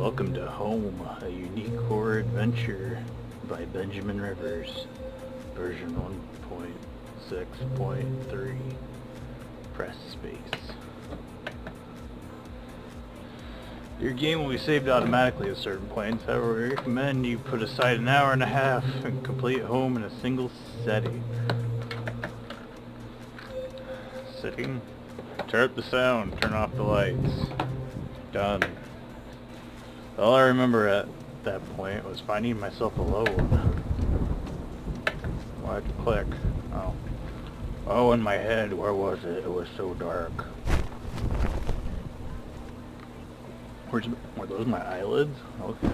Welcome to Home, a unique horror adventure by Benjamin Rivers, version 1.6.3. Press space. Your game will be saved automatically at certain points. However, we recommend you put aside an hour and a half and complete Home in a single setting. Sitting. Turn up the sound. Turn off the lights. Done. All I remember at that point was finding myself alone. Why'd you click? Oh. Oh, in my head, where was it? It was so dark. Were those my eyelids? Okay.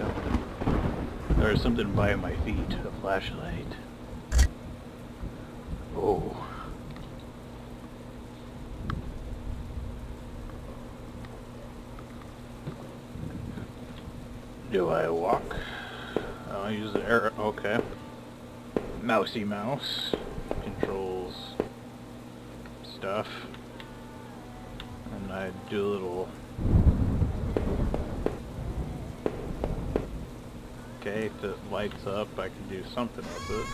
There was something by my feet. A flashlight. Oh. Do I walk? I'll use the arrow. Okay. Mousy mouse. Controls stuff. And I do a little... Okay, if it lights up, I can do something with it.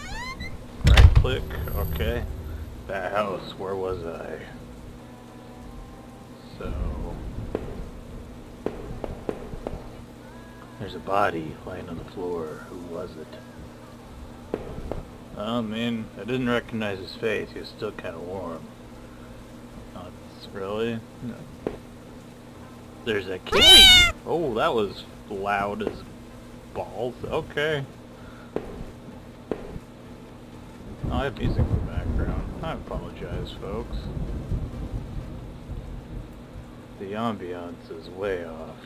Right click. Okay. That house, where was I? So... There's a body lying on the floor. Who was it? Oh man, I didn't recognize his face. He was still kind of warm. Not really? No. There's a kitty! Oh, that was loud as balls. Okay. I have music in the background. I apologize, folks. The ambiance is way off.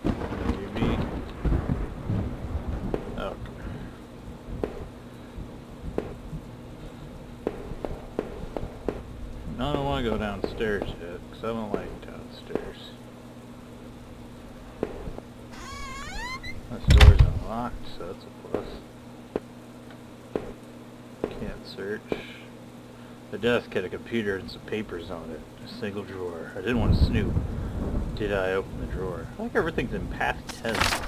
Maybe. Okay. No, I don't want to go downstairs yet, because I don't like downstairs. This door's unlocked, so that's a plus. Can't search. The desk had a computer and some papers on it. A single drawer. I didn't want to snoop. Did I open the drawer? I like everything's in past tense.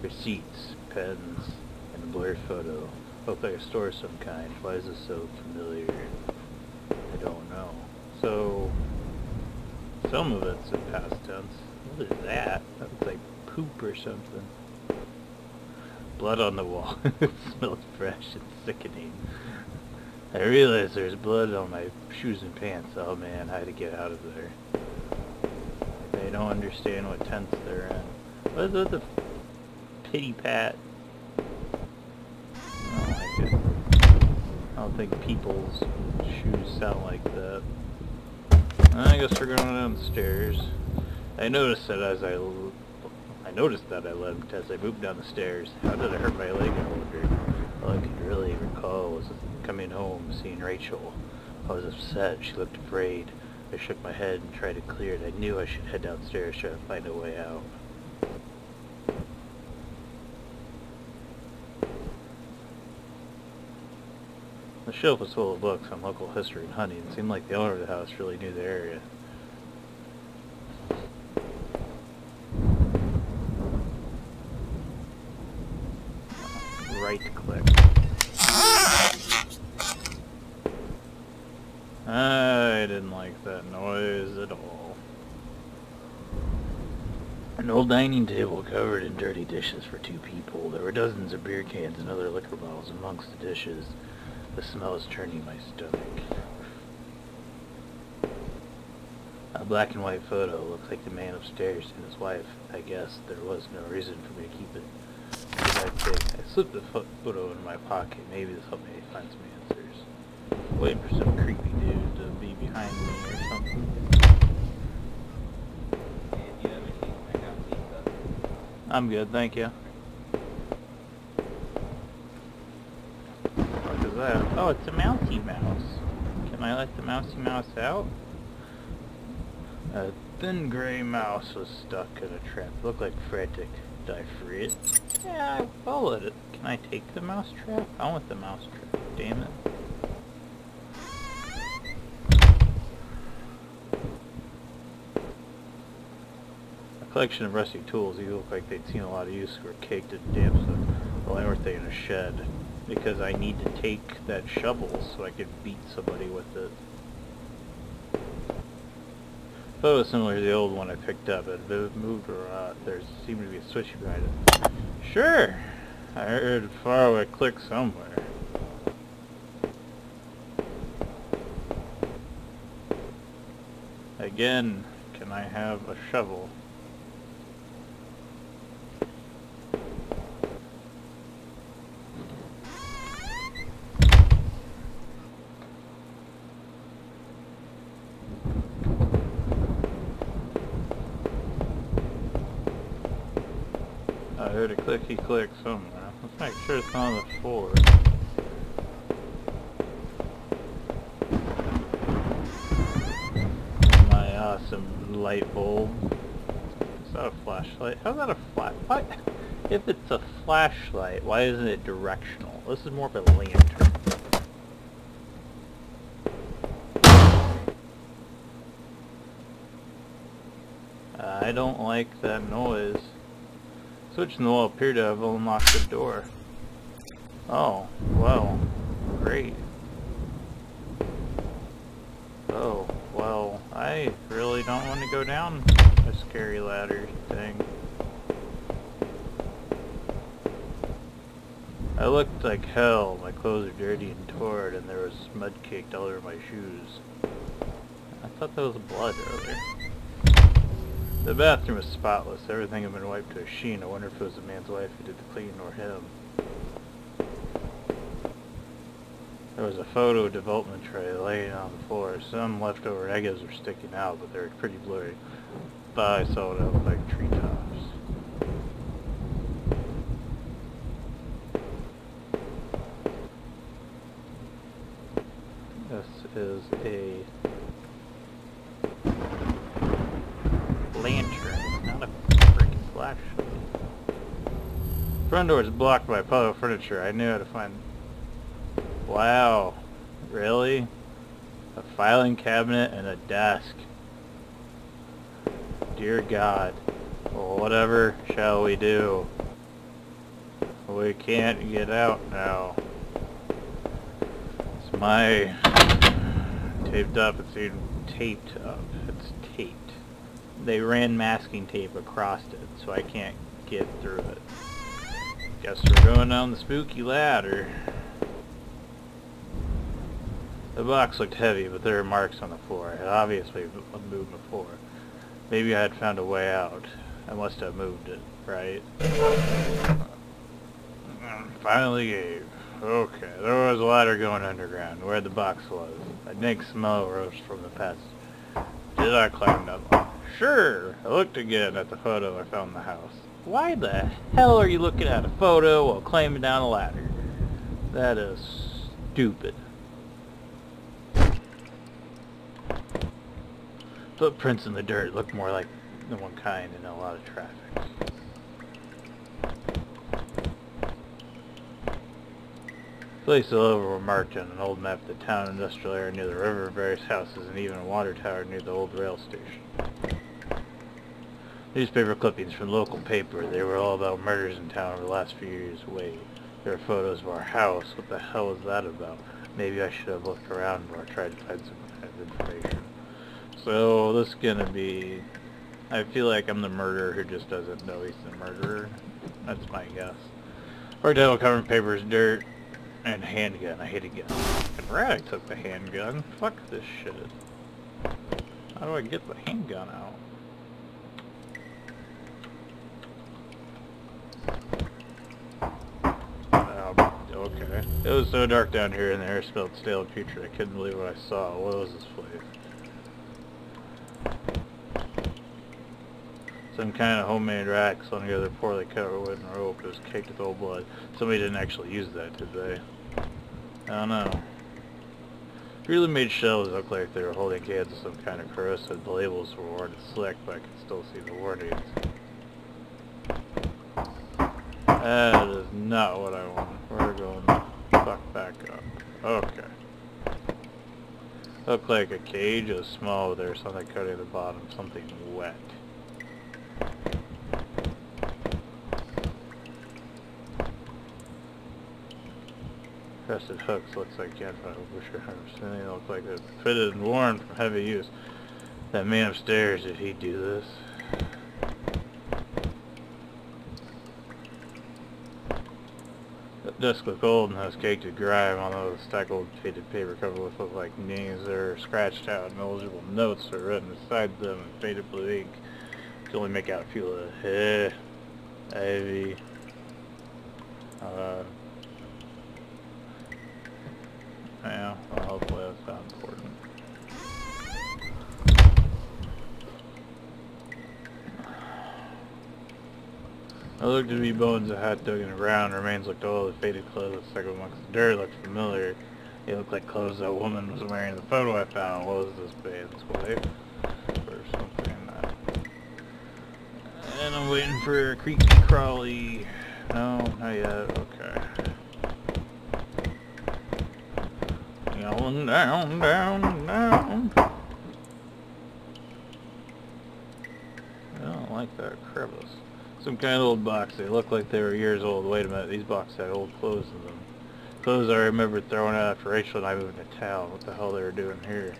Receipts, pens, and a blurred photo. Looked like a store of some kind. Why is this so familiar? I don't know. So, some of it's in past tense. What is that? That looks like poop or something. Blood on the wall. It smells fresh and sickening. I realize there's blood on my shoes and pants. Oh man, I had to get out of there. They don't understand what tense they're in. What is with the pity pat? I don't like it. I don't think people's shoes sound like that. I guess we're going downstairs. I noticed that as I limped as I moved down the stairs. How did I hurt my leg, I wondered. All I could really recall was coming home, seeing Rachel. I was upset. She looked afraid. I shook my head and tried to clear it. I knew I should head downstairs, try to find a way out. The shelf was full of books on local history and hunting. It seemed like the owner of the house really knew the area. Right click. I didn't like that noise at all. An old dining table covered in dirty dishes for two people. There were dozens of beer cans and other liquor bottles amongst the dishes. The smell is turning my stomach. A black and white photo looks like the man upstairs and his wife. I guess there was no reason for me to keep it. I slipped the photo in my pocket. Maybe this helped me find some answers. Waiting for some creepy dude to be behind me or something. I'm good, thank you. What is that? Oh, it's a mousy mouse. Can I let the mousy mouse out? A thin gray mouse was stuck in a trap. Looked like frantic. Did I free it? Yeah, I followed it. Can I take the mouse trap? I want the mouse trap. Damn it. Collection of rusty tools. These look like they'd seen a lot of use, were caked in damp, so why weren't they in a shed? Because I need to take that shovel so I could beat somebody with it. Photo similar to the old one I picked up. It moved or there seemed to be a switch behind it. Sure! I heard a faraway click somewhere. Again, can I have a shovel? I heard a clicky click somewhere. Let's make sure it's on the floor. My awesome light bulb. Is that a flashlight? How's that a flashlight? If it's a flashlight, why isn't it directional? This is more of a lantern. I don't like that noise. Switch in the wall appeared to have unlocked the door. Oh, well, great. Oh, well, I really don't want to go down a scary ladder thing. I looked like hell. My clothes are dirty and torn, and there was mud caked all over my shoes. I thought that was blood earlier. The bathroom was spotless. Everything had been wiped to a sheen. I wonder if it was the man's wife who did the cleaning or him. There was a photo development tray laying on the floor. Some leftover eggs were sticking out, but they were pretty blurry. But I saw what it looked like treetops. This is a lantern, not a freaking flashlight. Front door is blocked by a pile of furniture. I knew how to find. Wow, really? A filing cabinet and a desk. Dear God. Well, whatever shall we do? We can't get out now. It's my taped up. It's even taped up. It's taped. They ran masking tape across it, so I can't get through it. Guess we're going down the spooky ladder. The box looked heavy, but there were marks on the floor. I had obviously moved before. Maybe I had found a way out. I must have moved it, right? Finally gave. Okay, there was a ladder going underground, where the box was. A dank smell rose from the passage. Did I climb that ladder? Sure! I looked again at the photo I found in the house. Why the hell are you looking at a photo while climbing down a ladder? That is stupid. Footprints in the dirt look more like the one kind in a lot of traffic. Places all over were marked on an old map of the town industrial area near the river, various houses, and even a water tower near the old rail station. Newspaper clippings from local paper. They were all about murders in town over the last few years. Wait, there are photos of our house. What the hell is that about? Maybe I should have looked around more, tried to find some kind of information. So this is gonna be, I feel like I'm the murderer who just doesn't know he's the murderer. That's my guess. Our devil covered in papers, dirt, and handgun. I hate a gun. And Rag took the handgun. Fuck this shit. How do I get the handgun out? Okay. It was so dark down here and the air smelled stale and putrid. I couldn't believe what I saw. What was this place? Some kind of homemade rack slung together poorly covered wood and rope. It was caked with old blood. Somebody didn't actually use that, did they? I don't know. Really made shelves look like they were holding cans of some kind of corrosive. The labels were worn and slick, but I could still see the warnings. That is not what I want. We're going the fuck back up. Okay. Looked like a cage. It was small, but there was something coating at the bottom. Something wet. Rusted hooks looks like gunfire. They look like they're fitted and worn from heavy use. That man upstairs, did he do this? The desk looked old and has caked with grime, although the stack of faded paper covered with looked like names that are scratched out and illegible notes are written beside them in faded blue ink. You can only make out a few of the Ivy. Yeah, well, hopefully that's not important. There looked to be bones of hat dug in the ground. Remains looked old. The faded clothes stuck amongst the dirt looked familiar. They looked like clothes that woman was wearing in the photo I found. What was this babe's wife? Or something. And I'm waiting for a creaky crawly. No, not yet. Okay. Going down, down, down. I don't like that crevice. Some kind of old box. They look like they were years old. Wait a minute, these boxes had old clothes in them. Clothes I remember throwing out after Rachel and I moved to town. What the hell they were doing here?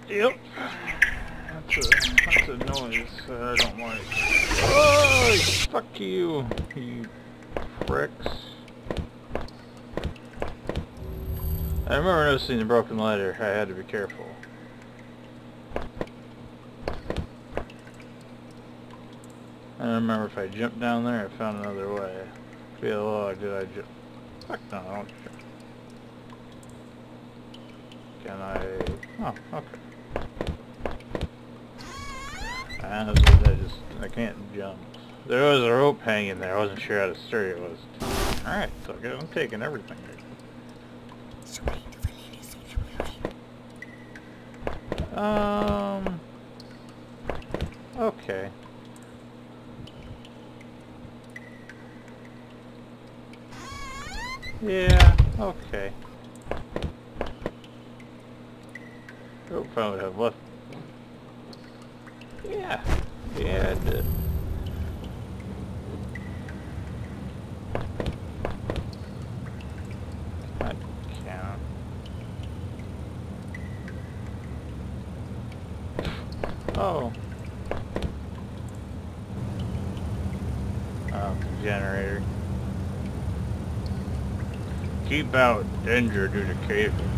Yep. That's a noise I don't like. Oh, fuck you, you pricks. I remember noticing the broken ladder. I had to be careful. I don't remember if I jumped down there or found another way. Via the log, did I jump? Fuck no, I don't jump. Can I? Oh, okay. I can't jump. There was a rope hanging there. I wasn't sure how sturdy it was. Alright, so I guess I'm taking everything here. Okay. Yeah, okay. Hope I would have left. Yeah. Yeah, I did. I can't. Oh. Oh, generator. Keep out. Danger due to caving.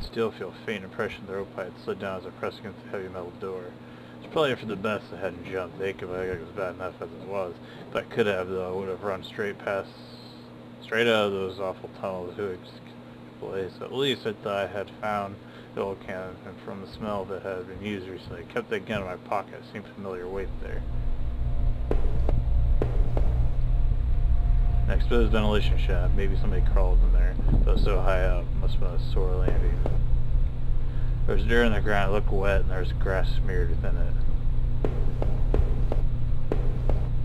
Still feel a faint impression the rope I had slid down as I pressed against the heavy metal door. It's probably for the best I hadn't jumped. The ache of my leg was bad enough as it was. If I could have, though, I would have run straight out of those awful tunnels to place. At least I thought I had found the old cannon, and from the smell of it had been used recently. I kept that gun in my pocket. It seemed familiar weight there. Next to the ventilation shaft. Maybe somebody crawled in there. It was so high up. Must have been a sore landing. There was dirt on the ground. It looked wet, and there was grass smeared within it.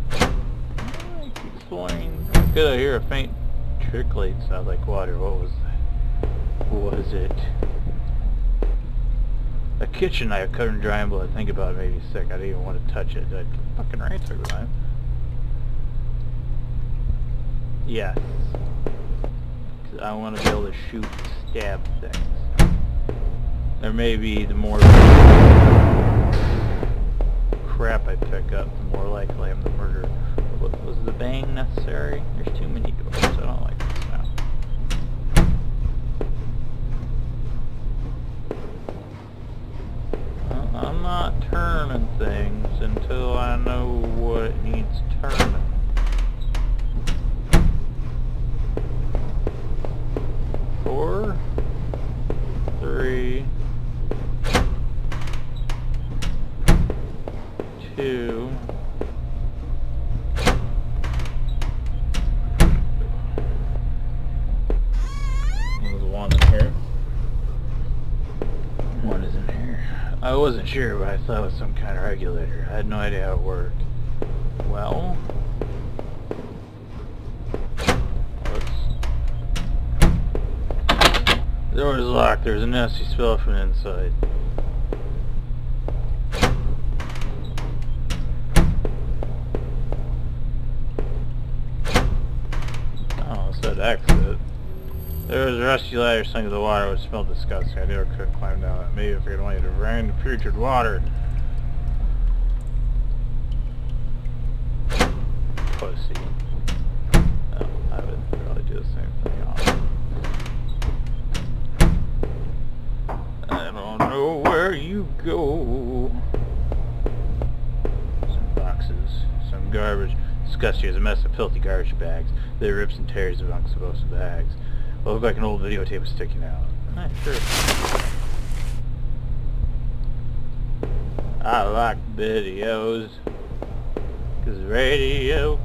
I keep exploring. Could I hear a faint trickling sound like water? What was that? What was it? A kitchen knife covered in dry blood. Think about it, made me sick. I didn't even want to touch it. I'd fucking right through the knife. Yes. I want to be able to shoot and stab things. There may be the more crap I pick up, the more likely I'm the murderer. Was the bang necessary? There's too many doors. I don't like this now. Well, I'm not turning things until I know what needs turning. 4, 3, 2. There's 1 in here. 1 is in here. I wasn't sure, but I thought it was some kind of regulator. I had no idea how it worked. Well, door is locked. There's a nasty smell from inside. Oh, it said exit. There was a rusty ladder sunk in the water which smelled disgusting. I knew I couldn't climb down it. Maybe if I could only drain the putrid water. Pussy. No, I would probably do the same thing. I don't know where you go. Some boxes, some garbage. Disgusting as a mess of filthy garbage bags. They rips and tears amongst most of the bags. Well, looked like an old videotape was sticking out. Alright, sure. I like videos. Cause radio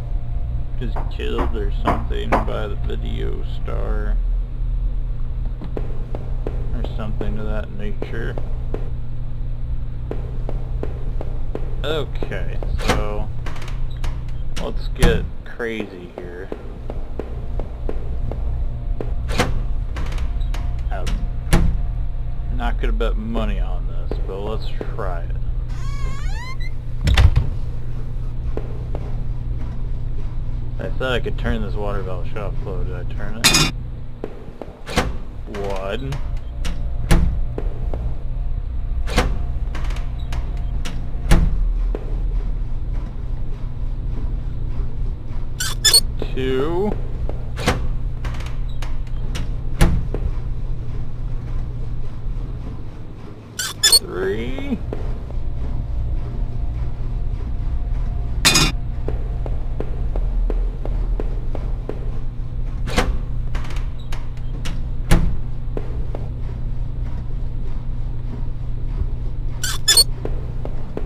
is killed or something by the video star. Or something of that nature. Okay, so let's get crazy here. I'm not gonna bet money on this, but let's try it. I thought I could turn this water valve shut off flow. Did I turn it? One. Two. Three.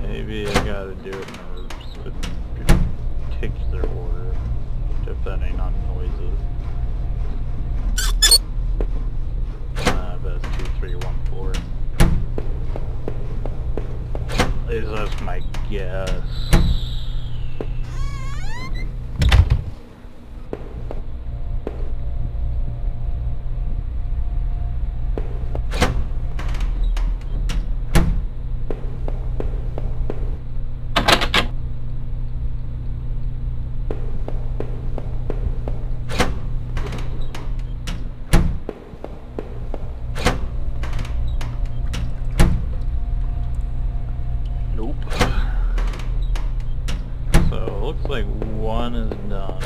Maybe I gotta do it in a particular order, depending on noises. I bet it's 2, 3, 1, 4. At least that's my guess. Nope. So, looks like one is done.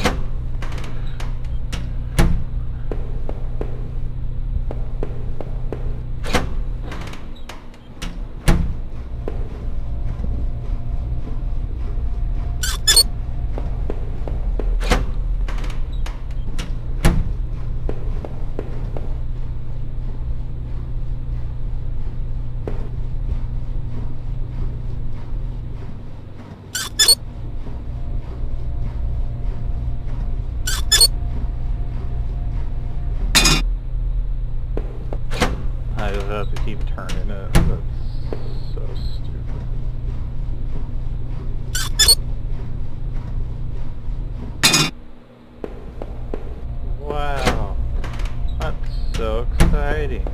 I just have to keep turning it. That's so stupid. Wow. That's so exciting.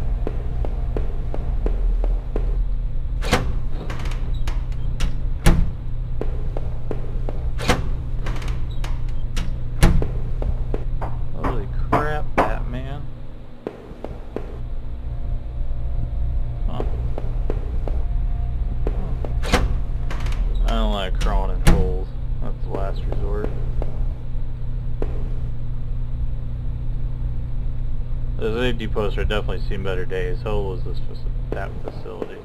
Holy crap, Batman. I don't like crawling in holes. That's the last resort. The safety posts are definitely seen better days. So was that facility.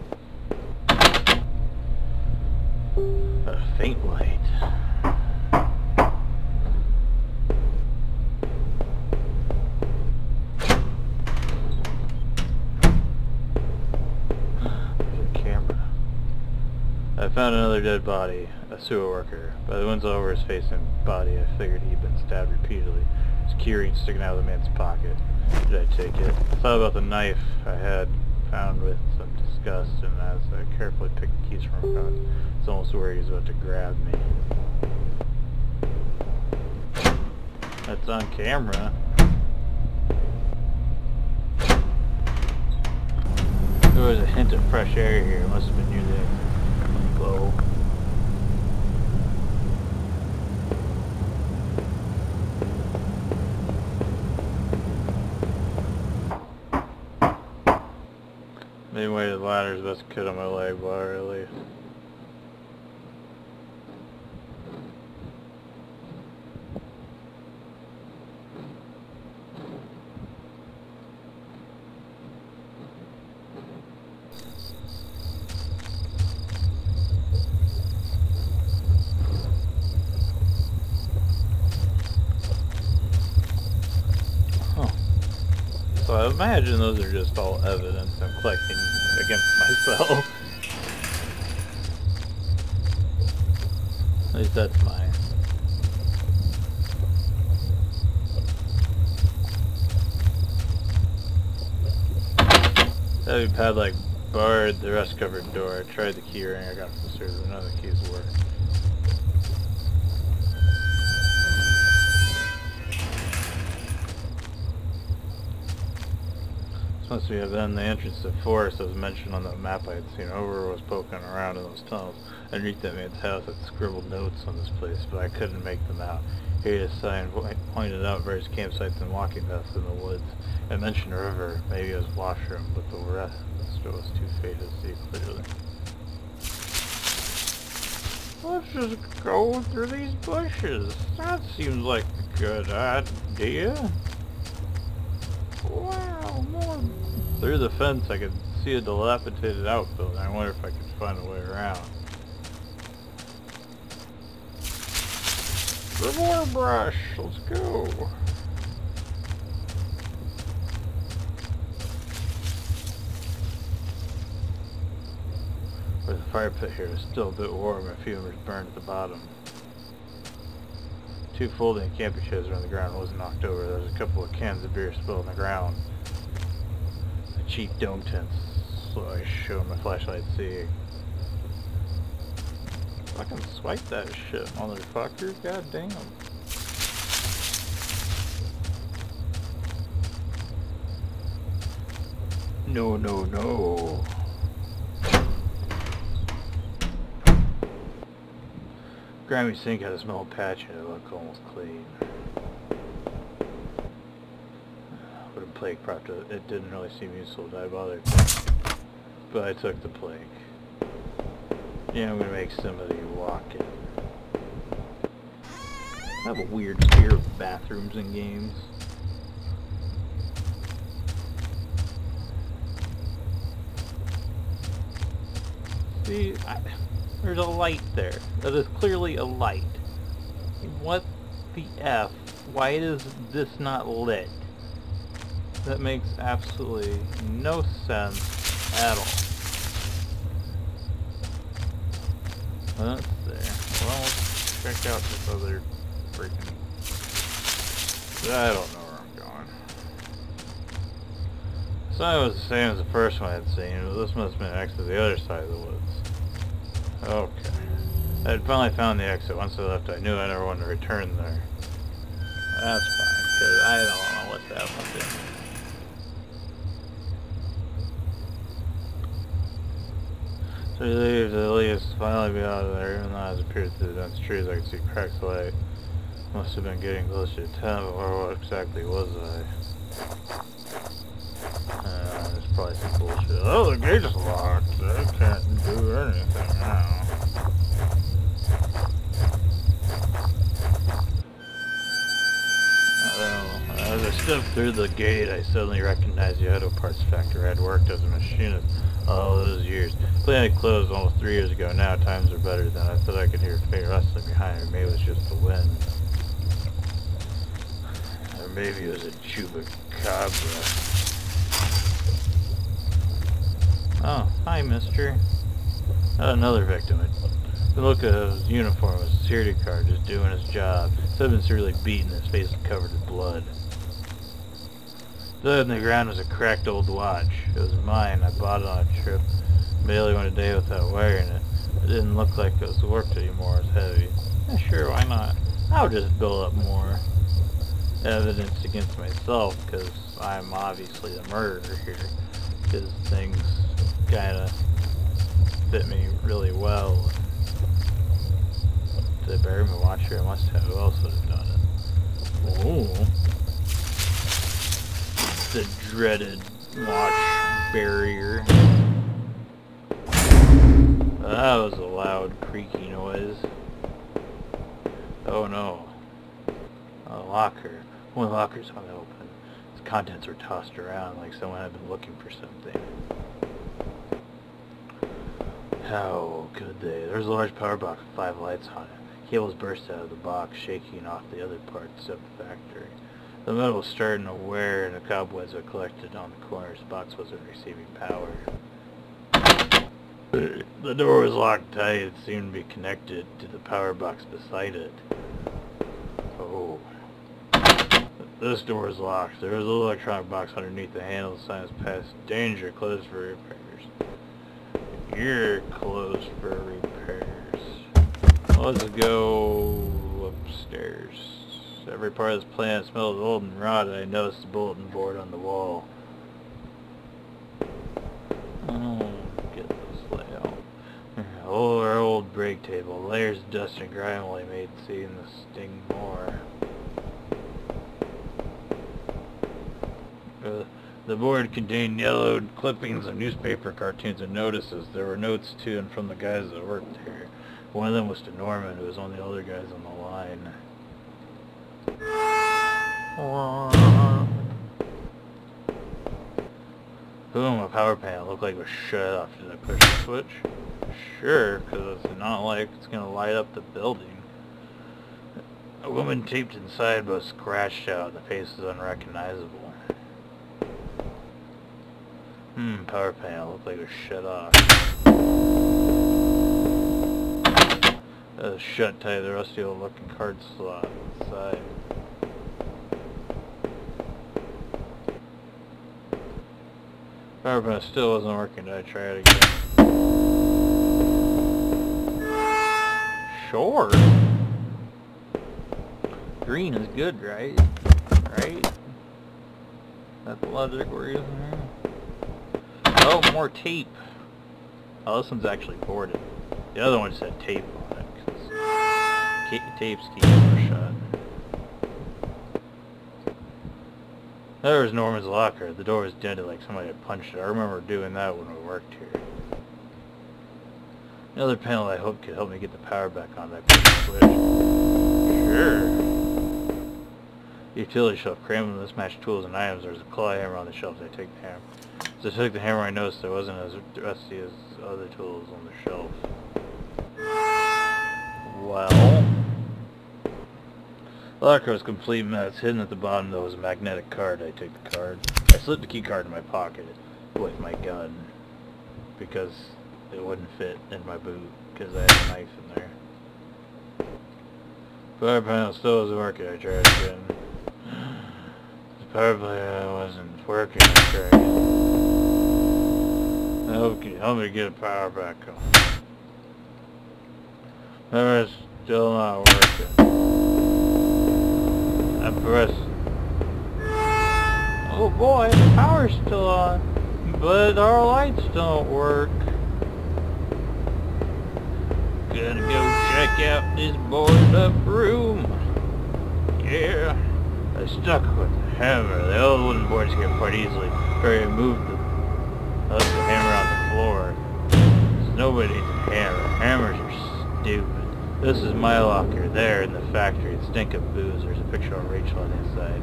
A faint light. There's a camera. I found another dead body, a sewer worker. By the wounds all over his face and body, I figured he'd been stabbed repeatedly. His key ring sticking out of the man's pocket. Did I take it? I thought about the knife I had found with some disgust, and as I carefully picked the keys from him, I was almost worried he was about to grab me. That's on camera. There was a hint of fresh air here. It must have been near the bow. Maybe way the ladder's best cut on my leg while I release. So I imagine those are just all evidence I'm collecting against myself. At least that's mine. Heavy padlock barred the rust covered door. I tried the key ring I got from the stairs, but none of the keys worked. Must be then the entrance to the forest that was mentioned on the map I had seen. Over was poking around in those tunnels. Underneath that man's house had scribbled notes on this place, but I couldn't make them out. Here a sign pointed out various campsites and walking paths in the woods. It mentioned a river, maybe it was washroom, but the rest was too faded to see clearly. Let's just go through these bushes. That seems like a good idea. Wow, more. Through the fence I could see a dilapidated outbuilding. I wonder if I could find a way around. For more brush, let's go. But the fire pit here is still a bit warm and fumes burned at the bottom. Two folding camping chairs around the ground wasn't knocked over. There was a couple of cans of beer spilled on the ground. The cheap dome tents, so I showed my flashlight seeing. Fucking swipe that shit, motherfucker. God damn. No, no, no. Grimy sink had a small patch and it looked almost clean. But a plague prop it didn't really seem useful that I bothered. But I took the plague. Yeah, I'm gonna make somebody walk it. I have a weird fear of bathrooms in games. See, there's a light there. That is clearly a light. What the F? Why is this not lit? That makes absolutely no sense at all. That's there. Well, let's check out this other freaking... I don't know where I'm going. So it was the same as the first one I'd seen, but this must have been an exit to the other side of the woods. Okay. I had finally found the exit. Once I left, I knew I never wanted to return there. That's fine, because I don't know what the hell I'm doing. So you leave the leaves finally be out of there. Even though as I peered through the dense trees, I could see cracks of light. Must have been getting closer to 10, but where exactly was I? There's probably some bullshit. Oh, the gate is locked. I can't do anything now. As I stepped through the gate, I suddenly recognized the auto parts factory. I had worked as a machinist all those years. The plant had closed almost 3 years ago. Now times are better than I thought. I could hear faint rustling behind me. Maybe it was just the wind. Or maybe it was a chupacabra. Oh, hi, mister. Another victim. The look of his uniform was a security guard just doing his job. He's been severely beaten, his face was covered in blood. There on the ground was a cracked old watch. It was mine. I bought it on a trip. Barely went a day without wearing it. It didn't look like it was worked anymore. It was heavy. Yeah, sure, why not? I'll just build up more evidence against myself, because I'm obviously the murderer here. Because things kinda fit me really well. Did I bury my watch here? I must have. Who else would have done it? Ooh. The dreaded watch barrier. That was a loud, creaky noise. Oh no. A locker. One of the lockers hung open. Its contents were tossed around like someone had been looking for something. How could they? There was a large power box with 5 lights on it. Cables burst out of the box, shaking off the other parts of the factory. The metal was starting to wear and the cobwebs had collected on the corners. The box wasn't receiving power. The door was locked tight. It seemed to be connected to the power box beside it. Oh. This door is locked. There was a little electronic box underneath the handle. The sign was past danger, closed for repairs. You're closed for repairs. Let's go upstairs. Every part of this planet smelled old and rotted. I noticed the bulletin board on the wall. Oh, get this layout. Our old break table. Layers of dust and grime only made seeing the sting more. The board contained yellowed clippings of newspaper cartoons and notices. There were notes to and from the guys that worked here. One of them was to Norman, who was one of the older guys on the line. Boom, a power panel looked like it was shut off. Did I push the switch? Sure, because it's not like it's going to light up the building. A woman taped inside but scratched out. The face is unrecognizable. Power panel looked like it was shut off. That was shut tight. The rusty old looking card slot inside. Power panel still wasn't working. Did I try it again? Sure. Green is good, right? Right? That's the logic we're using here. Oh, more tape. Oh, this one's actually boarded. The other one just had tape on it. Tapes keep it shut. There was Norman's locker. The door was dented like somebody had punched it. I remember doing that when we worked here. Another panel I hoped could help me get the power back on. That switch. Sure. Utility shelf crammed with mismatched tools and items. There was a claw hammer on the shelf. I took the hammer. As I took the hammer, I noticed there wasn't as rusty as other tools on the shelf. Well, the locker was a complete mess. Hidden at the bottom, though, was a magnetic card. I took the card. I slipped the key card in my pocket with my gun because it wouldn't fit in my boot because I had a knife in there. Power panel still wasn't working. I tried again. The power panel wasn't working. I tried again. Okay, help me get the power back on. Power's still not working. I pressed. Oh boy, the power's still on, but our lights don't work. Gonna go check out this boarded up room. Yeah, I stuck with the hammer. The old wooden boards get apart easily. Hurry, moved the hammer on the floor. There's nobody to hammer. Hammers are stupid. This is my locker. There in the factory. It stink of booze. There's a picture of Rachel on the inside.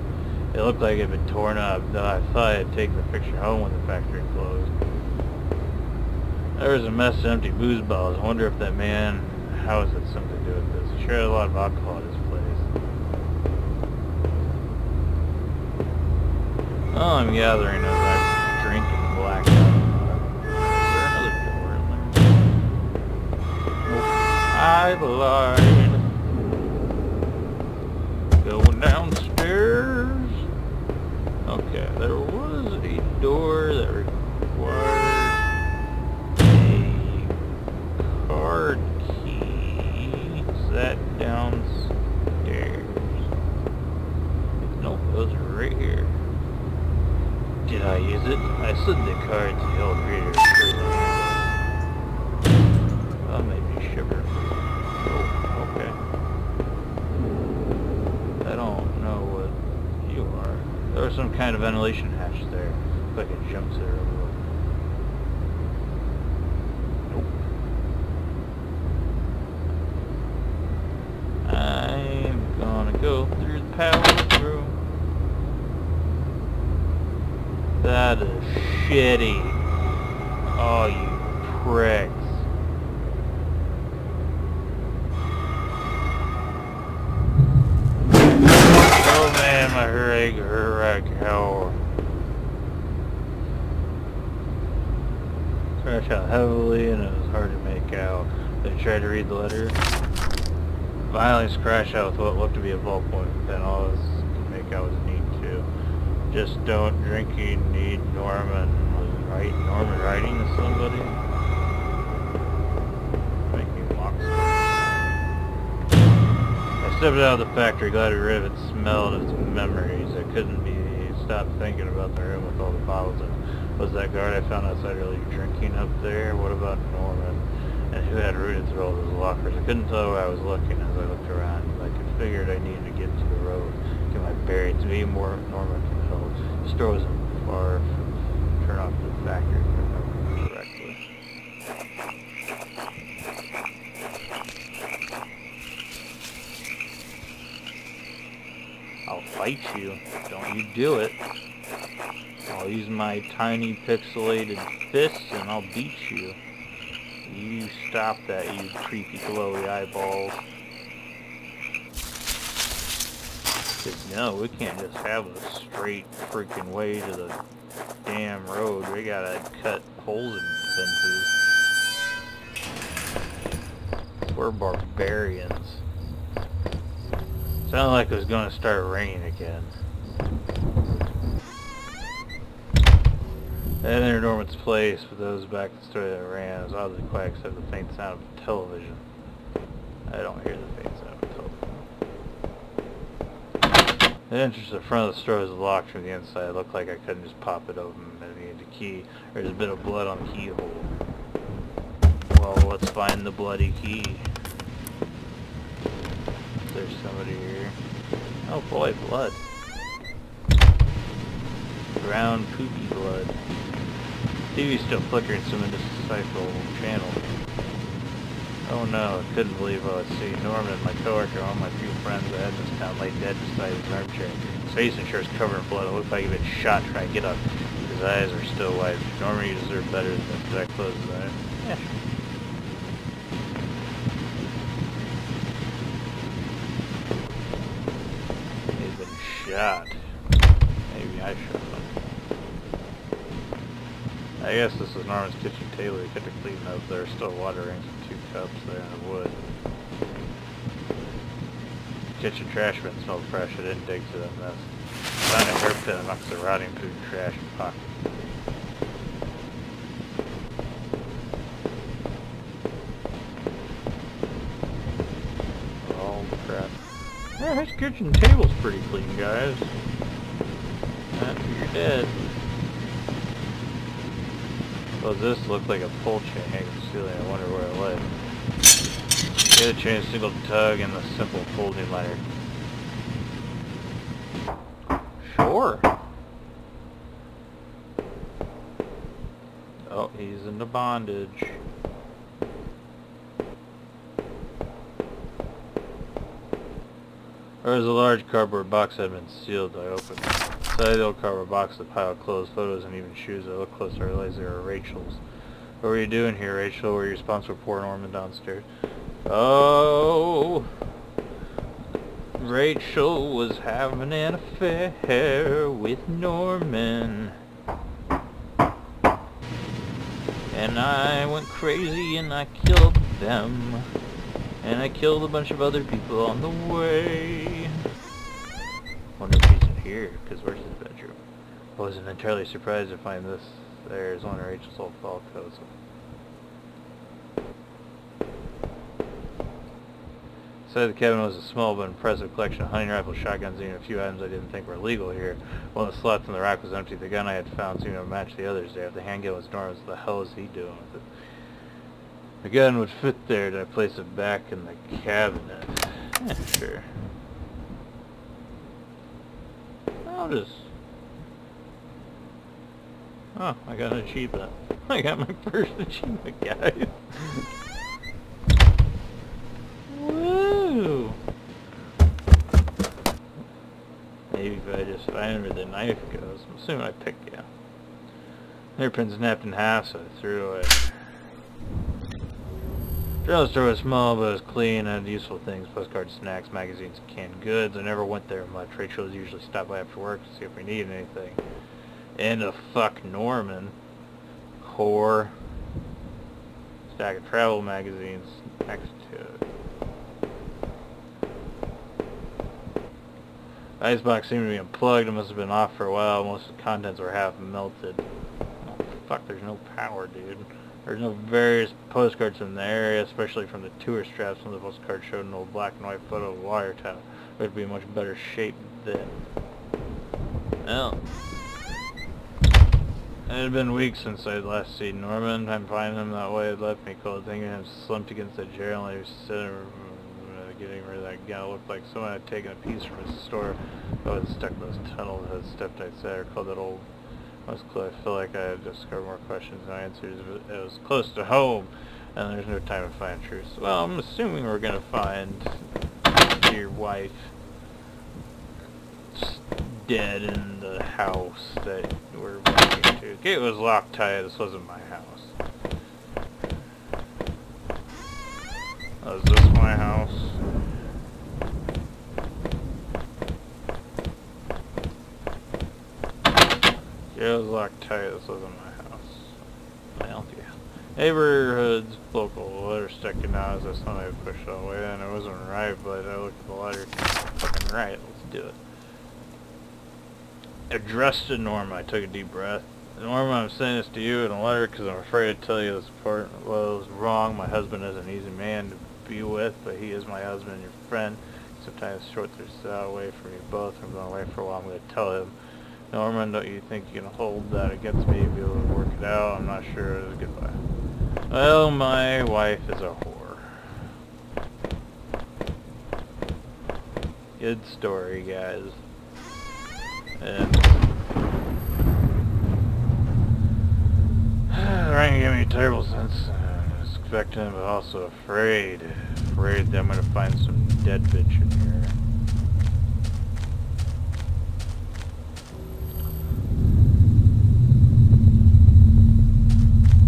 It looked like it had been torn up. Though I thought I'd take the picture home when the factory closed. There was a mess of empty booze bottles. I wonder if that man... How has it something to do with this? He sure had a lot of alcohol at his place. All I'm gathering is I'm drinking black out. Is there another door in there? Nope. I lied. Going downstairs. Okay, there was a door that required a card key. Is that downstairs? Nope, those are right here. Did I use it? I slid the card to the old reader. Well, maybe sugar. Oh, okay. I don't know what you are. There was some kind of ventilation hatch there. If I could jump to it real quick. Nope. I'm gonna go through the power room. That is shitty. Oh, you pricks. Oh man, my hell. Crash out heavily and it was hard to make out. They tried to read the letter. Violence crash out with what looked to be a ballpoint pen. All this could make out was need to. Just don't drinking need Norman. Was Norman writing to somebody? Making locks. I stepped out of the factory, glad to rid of its smell and its memories. I couldn't be stopped thinking about the room with all the bottles and was that guard I found outside really drinking up there? What about Norman? And who had rooted through all those lockers? I couldn't tell where I was looking as I looked around. I figured I needed to get to the road, get my bearings, maybe more Norman can help. The store wasn't far from turn off the factory if I remember correctly. I'll fight you. Don't you do it. I'll use my tiny pixelated fists and I'll beat you. You stop that, you creepy glowy eyeballs. Cause no, we can't just have a straight freaking way to the damn road. We gotta cut holes in fences. We're barbarians. Sounded like it was gonna start raining again. I entered Norman's place, but those back in the store that ran was oddly quiet except the faint sound of television. I don't hear the faint sound of television. The entrance to the front of the store was locked from the inside. It looked like I couldn't just pop it open and I needed a key. There's a bit of blood on the keyhole. Well, let's find the bloody key. There's somebody here. Oh boy, blood. Brown poopy blood. TV's still flickering some indecipherable channel. Oh no, I couldn't believe what I was seeing. Norman, my coworker, one of my few friends I had in this town, lay dead beside his armchair. His face and shirt was covered in blood. It looked like he'd been shot trying to get up. His eyes were still wide. Norman, you deserve better than this. Did I close his eyes? Yeah, sure. He's been shot. Maybe I should have. I guess this is Norman's kitchen table. He kept it clean up. There are still water rings and 2 cups there in the wood. Kitchen trash bin smelled fresh. I didn't dig to that mess. Found a hairpin amongst the rotting food and trash and pockets. Oh crap. Yeah, his kitchen table's pretty clean, guys. After you're dead. Well, this looked like a pull chain hanging from the ceiling. I wonder where it led. Get a chain, a single tug, and a simple folding ladder. Sure. Oh, he's into bondage. There was a large cardboard box that had been sealed. I opened it. Inside the old cardboard box, a pile of clothes, photos, and even shoes. I looked closer, I realized they were Rachel's. What were you doing here, Rachel? Were you responsible for poor Norman downstairs? Oh, Rachel was having an affair with Norman. And I went crazy and I killed them. And I killed a bunch of other people on the way. Wonder if he's in here, because where's his bedroom? I wasn't entirely surprised to find this. There's one of Rachel's old file codes. Inside the cabin was a small but impressive collection of hunting rifles, shotguns, and even a few items I didn't think were legal here. One of the slots in the rack was empty. The gun I had found seemed to match the others there. If the handgun was normal, what the hell was he doing with it? The gun would fit there. Did I place it back in the cabinet? Yeah, sure. I'll just... Oh, I got an achievement. I got my first achievement, guys. Woo! Maybe if I just find where the knife goes. I'm assuming I picked it. Hairpin snapped in half, so I threw it away. General store was small, but it was clean and had useful things: postcards, snacks, magazines, canned goods. I never went there much. Rachel would usually stop by after work to see if we needed anything. And a fuck Norman. Whore. Stack of travel magazines next to it. The icebox seemed to be unplugged. It must have been off for a while. Most of the contents were half melted. Oh, fuck, there's no power, dude. There's no various postcards in the area, especially from the tour straps. Some of the postcards showed an old black and white photo of a wire tower. It would be in much better shape then. Well, it had been weeks since I had last seen Norman. I'm finding him that way. It left me cold, thinking him slumped against the chair and he was sitting getting rid of that gun. It looked like someone had taken a piece from his store. I was stuck in those tunnels, had stepped outside, or called that old... I was close. I feel like I had discovered more questions than answers. It was close to home, and there's no time to find truth. Well, I'm assuming we're gonna find your wife dead in the house that we're walking to. The gate was locked tight. This wasn't my house. Was this my house? Yeah, it was locked tight. This wasn't my house. Well, yeah. Neighborhood's local. The letter sticking out as I suddenly pushed it away, and it wasn't right, but I looked at the letter. Fucking right. Let's do it. Addressed to Norma. I took a deep breath. Norma, I'm saying this to you in a letter because I'm afraid to tell you this part. Well, it was wrong. My husband is an easy man to be with, but he is my husband and your friend. Sometimes short this away from you both. I'm going away for a while. I'm going to tell him. Norman, don't you think you can hold that against me and be able to work it out? I'm not sure. Goodbye. Well, my wife is a whore. Good story, guys. And the rain gave me a terrible sense. I was expecting, but also afraid. Afraid that I'm going to find some dead bitch in here.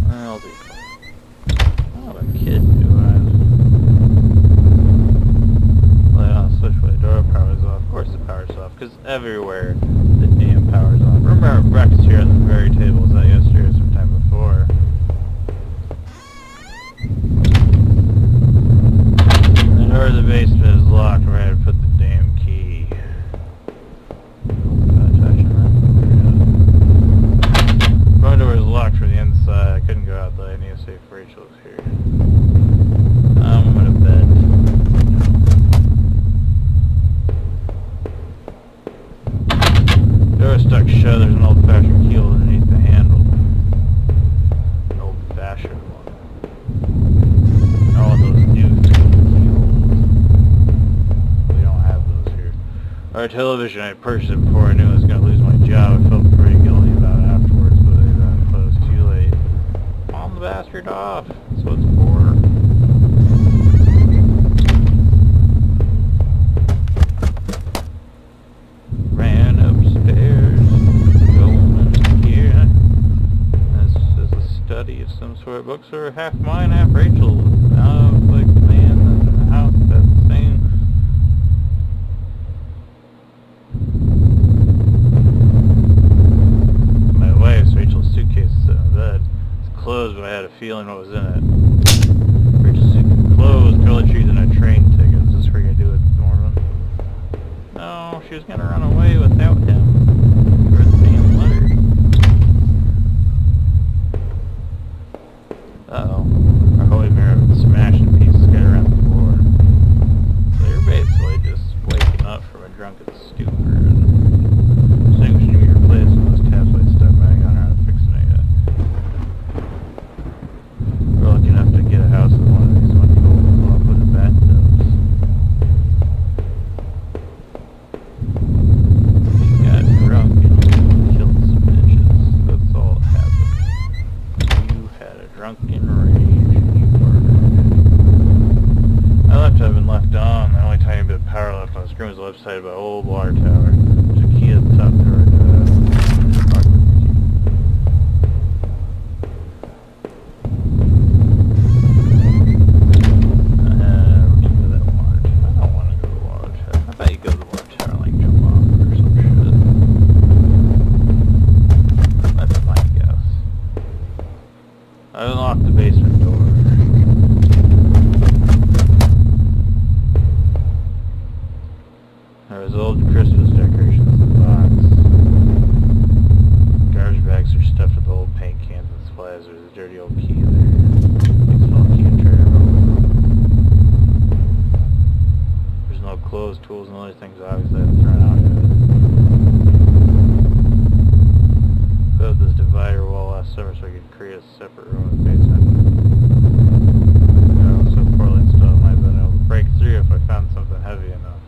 I'll be not a kid, do I? Well, especially the door power is off. Of course the power's off, because everywhere the damn power's off. Remember breakfast here on the very table. Was that yesterday or sometime before? The door of the basement is locked. We're going to put the damn key. Front door is locked from the inside. I couldn't go out though. I need to see if Rachel is here. I'm going to bed. Door is stuck shut. There's an old-fashioned key underneath the handle. An old-fashioned one. I want those new keys. We don't have those here. Our television, I purchased it before I knew I was going to lose my job. I felt pretty guilty about it afterwards, but it closed too late. Palm the bastard off. That's what it's for. Ran upstairs, going here. This is a study of some sort. Books are half mine, half Rachel's. Now, like the man in the house, that's the same. My wife's Rachel's suitcase is in bed. It's closed, but I had a feeling what was in it. Rachel's suitcase closed. Toiletries and a train ticket. Is this what you're gonna do with Norman? No, she was gonna run away without him. For the damn letter. Uh-oh. Our holy mirror smashed in pieces, scattered around the floor. side by an old water tower. There's a key at the top there. I unlocked the basement door. There was old Christmas decorations in the box. Garbage bags are stuffed with old paint cans and supplies. There's a dirty old key there. Big small key and tray. There's no clothes, tools, and other things obviously I haven't thrown out yet. Built this divider wall last summer so I could create a separate room in the basement. So poorly installed, I might have been able to break through if I found something heavy enough.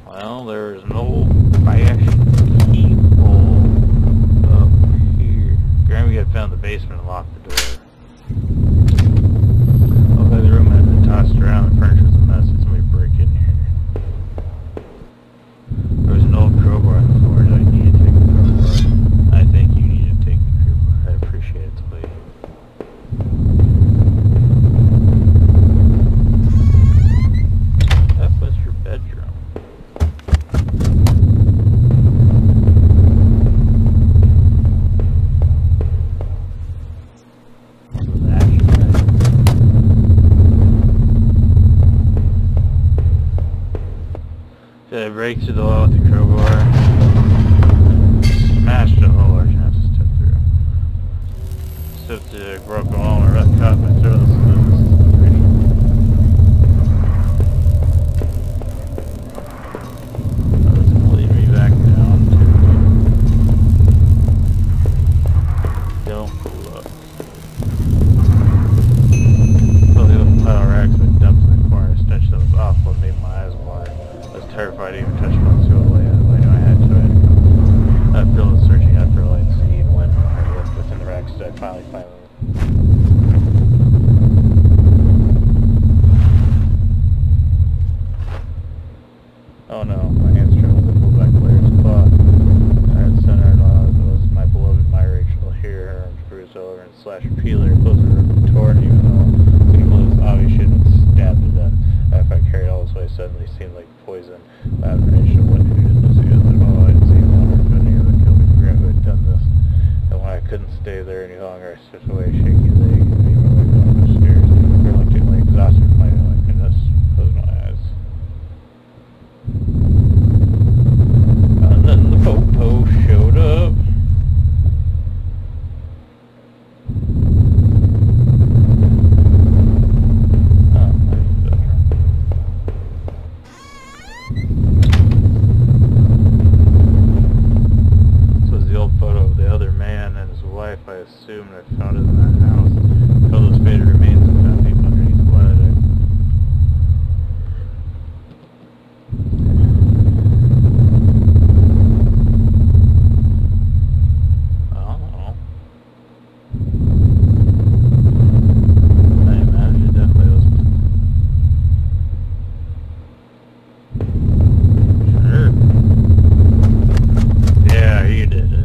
Well, there's an old fashioned keyhole up here. Grammy had found the basement and locked the door. Although the room had been tossed around, the furniture was a mess. Did somebody break in here? There was an old crowbar on the floor. Did I need to take the crowbar? I think you need to take the crowbar. I appreciate it, please. That was your bedroom. Did I break through the wall with the crowbar? Smashed a hole large enough to step through. Stepped through the broken wall and rough caught my throat. This is pretty. This will lead me back down to... Don't look. So the old pile of rags been dumped in the corner. A stench that was awful and made my eyes water. I was terrified to even touch my soul. I knew I had to. I feel the searching after a light sea and wind when I looked within the racks. I finally find them. Oh no, my hands trembled to pull back the layers of cloth. I had center and was my beloved my Rachel. Here, her arms bruised over and slashed peeler, closer to torn, even though it was obvious she had been stabbed to death. If I carried all this way, suddenly seemed like poison. I had an itch to what who did this again. Oh, I didn't see him longer. If any of them killed me, forgot who had done this. And when I couldn't stay there any longer, I slipped away, shaky leg, and made my way down the stairs. Reluctantly exhausted from my own goodness, closed my eyes. And then the popo showed up. I assumed I found it in that house. Killed those faded remains and found people underneath blood. I don't know. I imagine it definitely was. Sure. Yeah, you did it.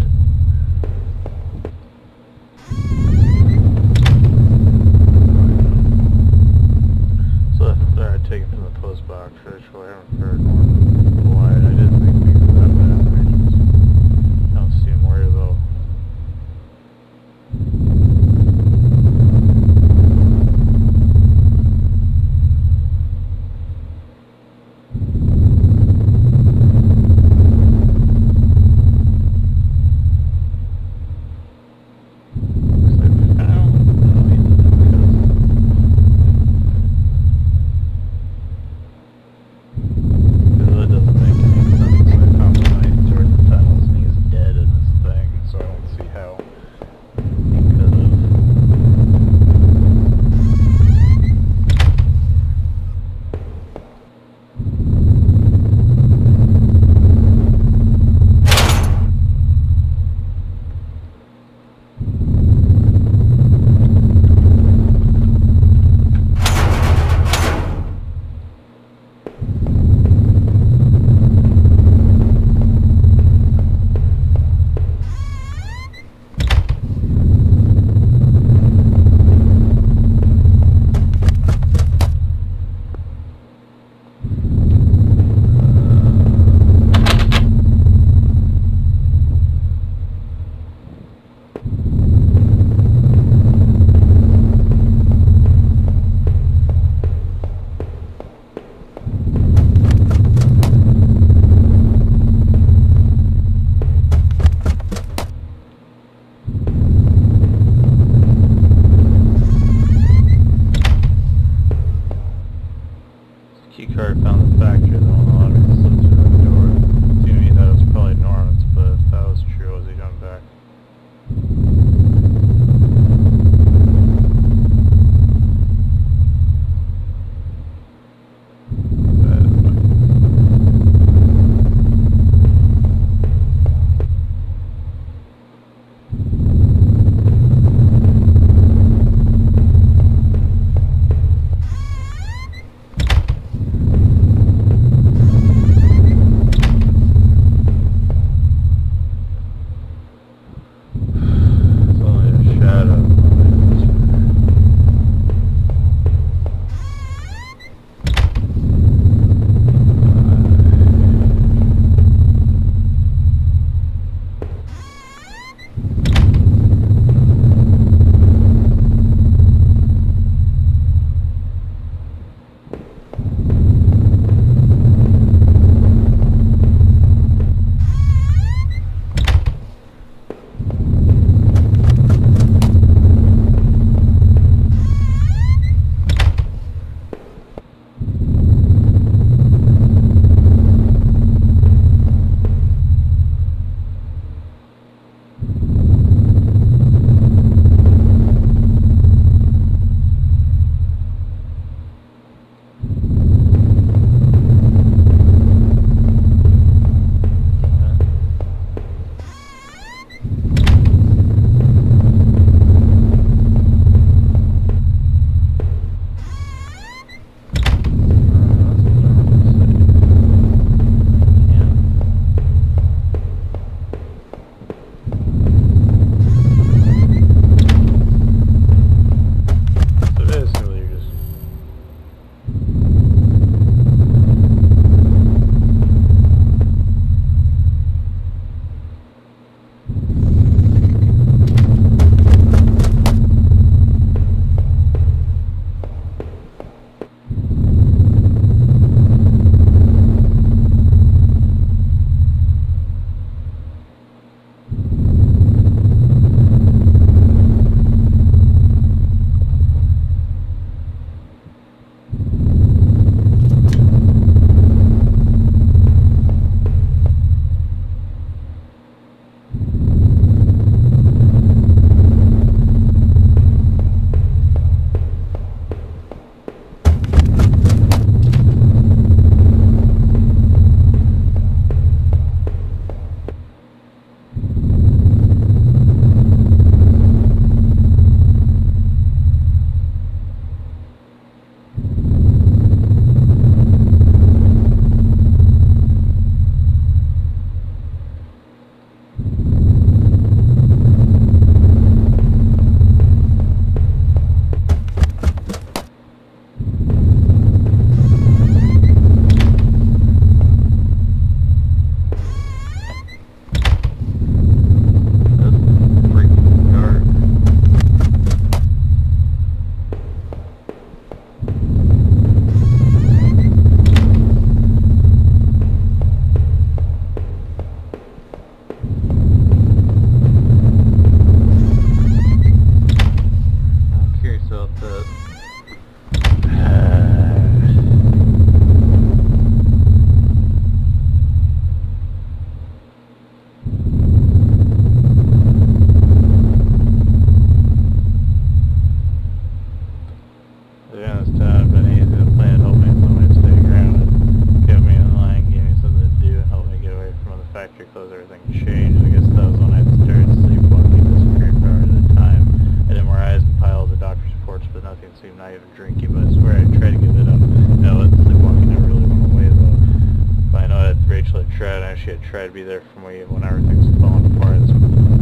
tried. I actually had tried to be there for me when everything's falling apart. I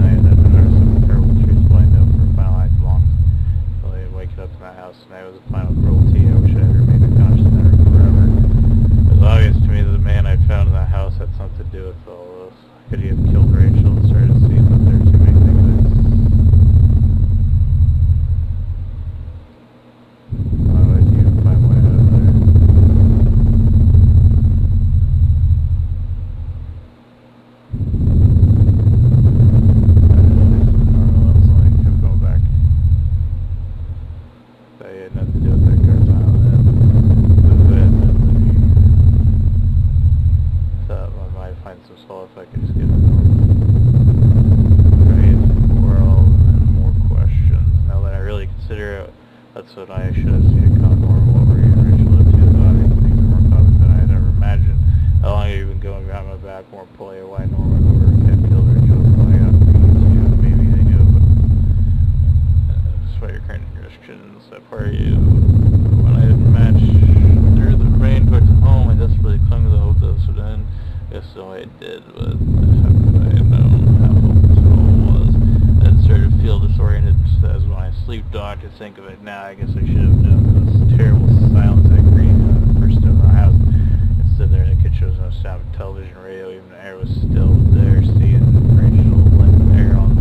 had some terrible truths lined up for Final Act long. Really waking up in that house tonight was a final cruelty. I wish I had remained a conscious memory forever. It was obvious to me that the man I found in that house had something to do with all this. Could he have killed Rachel and started seeing that there are too many things why would you find my way out of there? If I could just get it right for all and more questions. Now that I really consider it, that's what I should have seen it come normal. What were you and Rachel up to? Obviously things are more common than I had ever imagined. How long have you been going behind my back? More polite, why Norman over kept killed Rachel was going up to you? Maybe they knew, but despite your current restrictions, that part of you, when I didn't match through the rain towards home, I desperately clung to the hope that this would end. Guess so I did, but how could I have known how hopeless it all was? I then started to feel disoriented as when I sleepwalked. To think of it now, I guess I should have known this terrible silence I created when I first entered the house. Instead there in the kitchen was no sound of television, radio, even the air was still there. Seeing Rachel laying there on,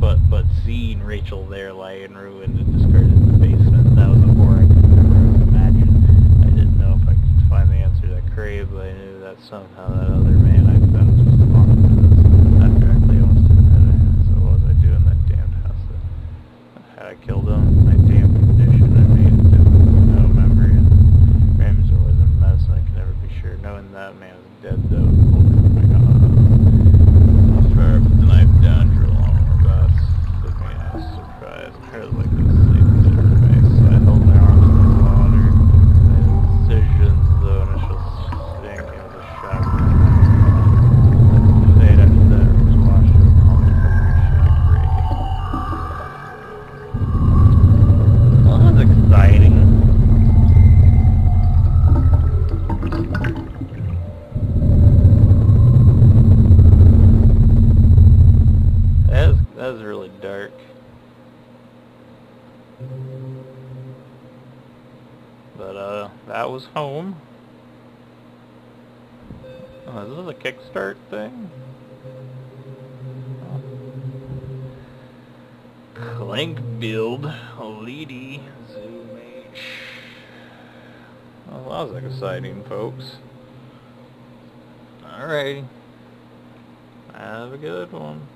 but seeing Rachel there lying ruined and discarded in the basement, that was a horror I could never have imagined. I didn't know if I could find the answer to that grave, but I knew that somehow that other man I found was responsible for this. Not directly, I must admit it. So what was I doing in that damned house? Had I killed him? My damn condition, I made it different. No memory, and Ramsey was a mess, and I could never be sure. Knowing that man was dead, though, oh my god. I was fair, put the knife down, drew a long more best. Took me as a surprise. I heard like this sleep in her face, so I held my arms in the water. Decisions, though, initial sting, it was a shock. The fate after that was washed over all the appreciated grave. Well, that was exciting. That was really dark. But, that was home. Oh, is this a Kickstart thing? Clank build, Lady, Zoom H. Well, that was exciting, folks. Alrighty. Have a good one.